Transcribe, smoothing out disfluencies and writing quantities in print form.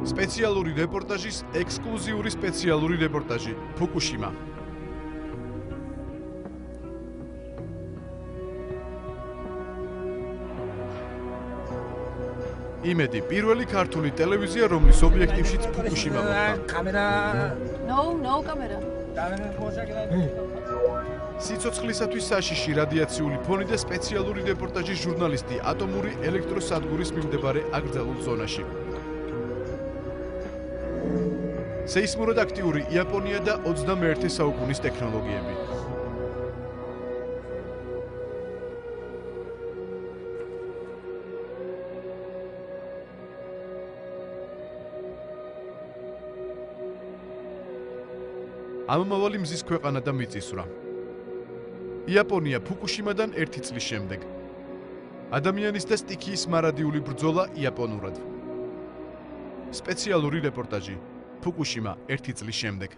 სპეციალური რეპორტაჟის ექსკლუზიური სპეციალური რეპორტაჟი ფუკუშიმა. იმედი პირველი ქართული ტელევიზია, რომლის ობიექტივშიც ფუკუშიმა მოხდა. კამერა. No კამერა. სიცოცხლისათვის საშიში რადიაციული ფონი და სპეციალური რეპორტაჟის ჟურნალისტი ატომური ელექტროსადგურის მიმდებარე აკრძალულ ზონაში. სეისმურად აქტიური იაპონია და 21 საუკუნის ტექნოლოგიები. ამომავალი მზის ქვეყანა და მიწისძვრა. იაპონია ფუკუშიმადან 1 წლის შემდეგ. ადამიანის და სტიქიის მარადიული ბრძოლა იაპონურად. სპეციალური რეპორტაჟი ფუკუშიმა 1 წლის შემდეგ.